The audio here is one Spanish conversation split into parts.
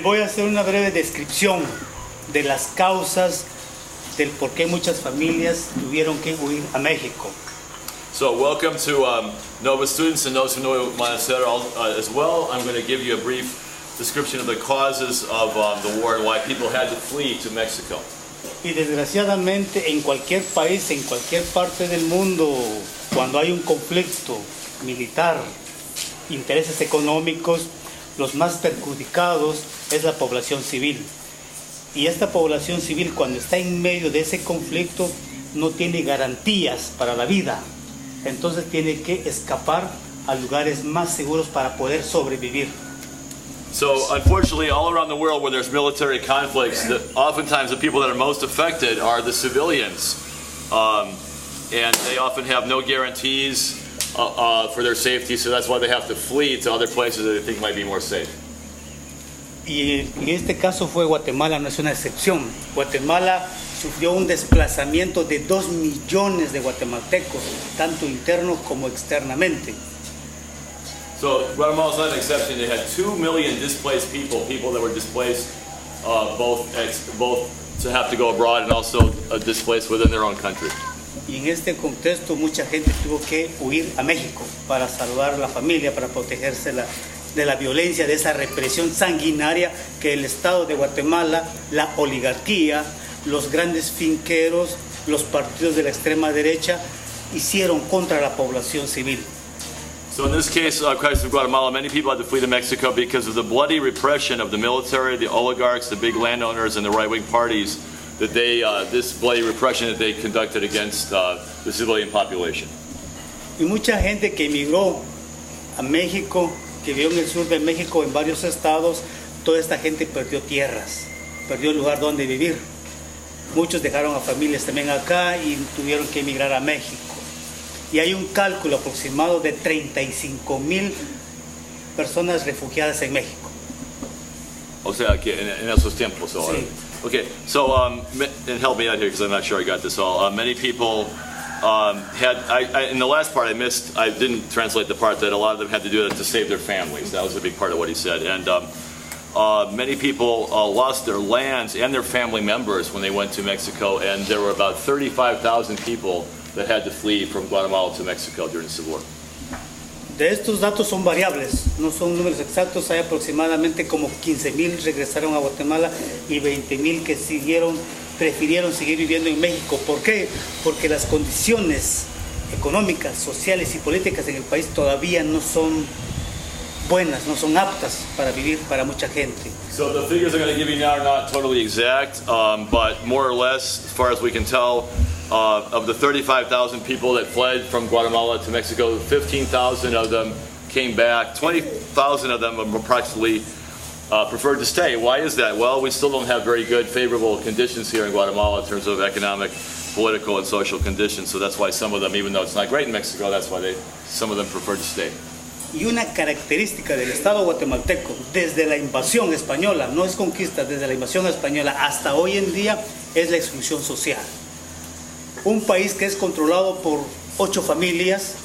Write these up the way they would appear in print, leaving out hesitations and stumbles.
Voy a hacer una breve descripción de las causas del por qué muchas familias tuvieron que huir a México. So welcome to Nova students and those who know Montecito as well. I'm going to give you a brief description of the causes of the war and why people had to flee to Mexico. Y desgraciadamente en cualquier país, en cualquier parte del mundo, cuando hay un conflicto militar, intereses económicos, los más perjudicados es la población civil. Y esta población civil, cuando está en medio de ese conflicto, no tiene garantías para la vida. Entonces tiene que escapar a lugares más seguros para poder sobrevivir. So unfortunately, all around the world where there's military conflicts, oftentimes the people that are most affected are the civilians. And they often have no guarantees for their safety, so that's why they have to flee to other places that they think might be more safe. Y en este caso fue Guatemala, no es una excepción. Guatemala sufrió un desplazamiento de 2 millones de guatemaltecos, tanto interno como externamente. So Guatemala's not an exception. They had 2 million displaced people that were displaced both to have to go abroad and also displaced within their own country. Y en este contexto mucha gente tuvo que huir a México para salvar la familia, para protegerse de la violencia, de esa represión sanguinaria que el Estado de Guatemala, la oligarquía, los grandes finqueros, los partidos de la extrema derecha hicieron contra la población civil. So in this case, crisis of Guatemala, many people had to flee to Mexico because of the bloody repression of the military, the oligarchs, the big landowners, and the right-wing parties that this bloody repression that they conducted against the civilian population. Y mucha gente que emigró a México, que vivió en el sur de México, en varios estados, toda esta gente perdió tierras, perdió el lugar donde vivir. Muchos dejaron a familias también acá y tuvieron que emigrar a México. Y hay un cálculo aproximado de 35,000 personas refugiadas en México. O sea, que en esos tiempos. Sí. Okay, so and help me out here because I'm not sure I got this all. Many people in the last part I didn't translate the part that a lot of them had to do that to save their families. That was a big part of what he said. And many people lost their lands and their family members when they went to Mexico, and there were about 35,000 people that had to flee from Guatemala to Mexico during the Civil War. De estos datos son variables, no son números exactos. Hay aproximadamente como 15,000 regresaron a Guatemala y 20,000 que prefirieron seguir viviendo en México. ¿Por qué? Porque las condiciones económicas, sociales y políticas en el país todavía no son buenas, no son aptas para vivir para mucha gente. So the figures I'm going to give you now are not totally exact, but more or less, as far as we can tell, of the 35,000 people that fled from Guatemala to Mexico, 15,000 of them came back. 20,000 of them approximately preferred to stay. Why is that? Well, we still don't have very good, favorable conditions here in Guatemala in terms of economic, political, and social conditions. So that's why some of them, even though it's not great in Mexico, that's why some of them prefer to stay. Y una característica del Estado guatemalteco, desde la invasión española, no es conquista, desde la invasión española hasta hoy en día, es la exclusión social. Un país que es controlado por 8 familias,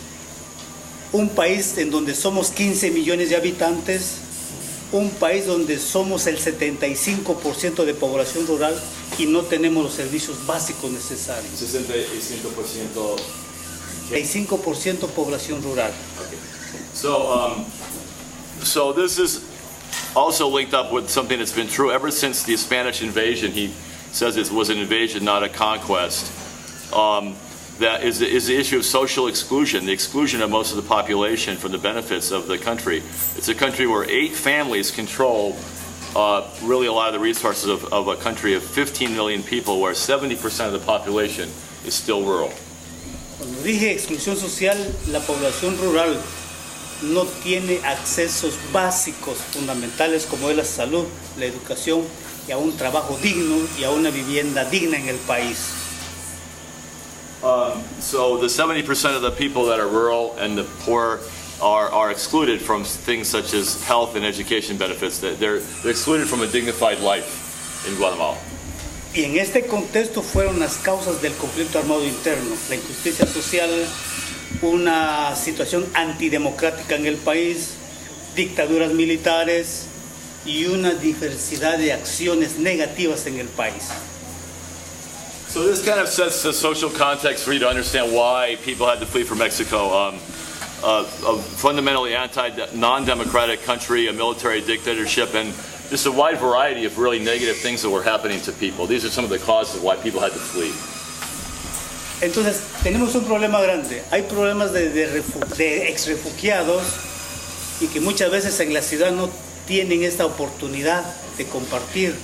un país en donde somos 15 millones de habitantes, un país donde somos el 75% de población rural y no tenemos los servicios básicos necesarios. 65%. 65% población rural. Okay. So this is also linked up with something that's been true ever since the Spanish invasion. He says it was an invasion, not a conquest. That is the issue of social exclusion, the exclusion of most of the population from the benefits of the country. It's a country where 8 families control really a lot of the resources of a country of 15 million people, where 70% of the population is still rural. Cuando dije exclusión social, la población rural no tiene accesos básicos fundamentales como es la salud, la educación y a un trabajo digno y a una vivienda digna en el país. So the 70% of the people that are rural and the poor are excluded from things such as health and education benefits. They're excluded from a dignified life in Guatemala. Y en este contexto fueron las causas del conflicto armado interno, la injusticia social, una situación antidemocrática en el país, dictaduras militares, y una diversidad de acciones negativas en el país. So this kind of sets the social context for you to understand why people had to flee from Mexico. A fundamentally non-democratic country, a military dictatorship, and just a wide variety of really negative things that were happening to people. These are some of the causes of why people had to flee. Entonces, tenemos un problema grande. Hay problemas de ex-refugiados y que muchas veces en la ciudad no tienen esta oportunidad de compartir,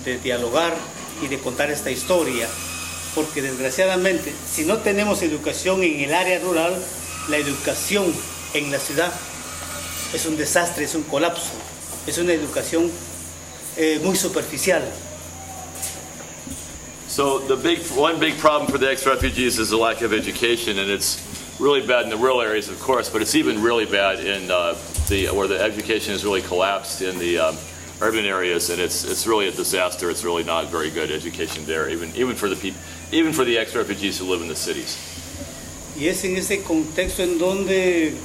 de dialogar y de contar esta historia. Porque desgraciadamente, si no tenemos educación en el área rural, la educación en la ciudad es un desastre, es un colapso, es una educación muy superficial. So one big problem for the ex-refugees is the lack of education, and it's really bad in the rural areas, of course, but it's even really bad in where the education has really collapsed in the urban areas, and it's really a disaster. It's really not very good education there, even for the ex-refugees who live in the cities. Y es en ese contexto en donde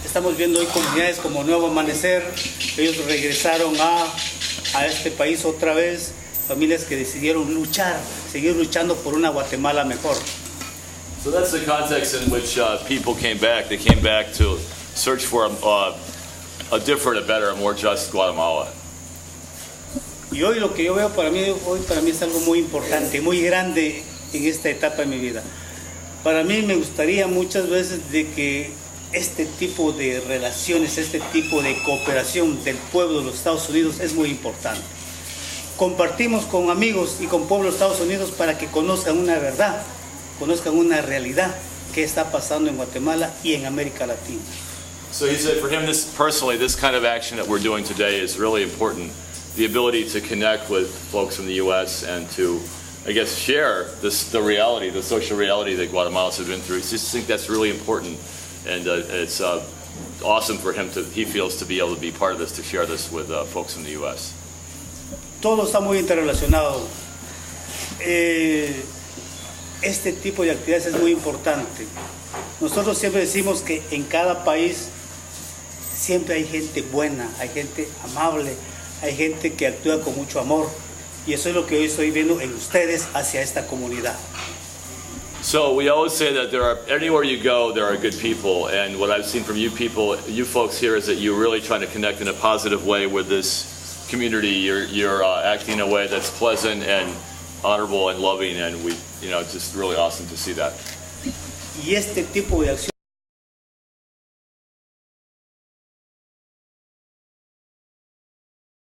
estamos viendo hoy comunidades como Nuevo Amanecer. Ellos regresaron a este país otra vez, familias que decidieron luchar, seguir luchando por una Guatemala mejor. So that's the context in which people came back. They came back to search for a different, a better, a more just Guatemala. Y hoy lo que yo veo para mí es algo muy importante, muy grande en esta etapa de mi vida. Para mí me gustaría muchas veces de que este tipo de relaciones, este tipo de cooperación del pueblo de los Estados Unidos es muy importante. Compartimos con amigos y con pueblos de Estados Unidos para que conozcan una verdad, conozcan una realidad que está pasando en Guatemala y en América Latina. So he said for him, this kind of action that we're doing today is really important. The ability to connect with folks from the U.S. and to, I guess, share the reality, the social reality that Guatemalans have been through. I just think that's really important, and it's awesome for him he feels to be able to be part of this, to share this with folks in the U.S. Todo está muy interrelacionado. Este tipo de actividades es muy importante. Nosotros siempre decimos que en cada país siempre hay gente buena, hay gente amable, hay gente que actúa con mucho amor. Y eso es lo que hoy estoy viendo en ustedes hacia esta comunidad. So we always say that anywhere you go, there are good people. And what I've seen from you folks here, is that you're really trying to connect in a positive way with this community. You're acting in a way that's pleasant and honorable and loving, and it's just really awesome to see that. Y este tipo de acción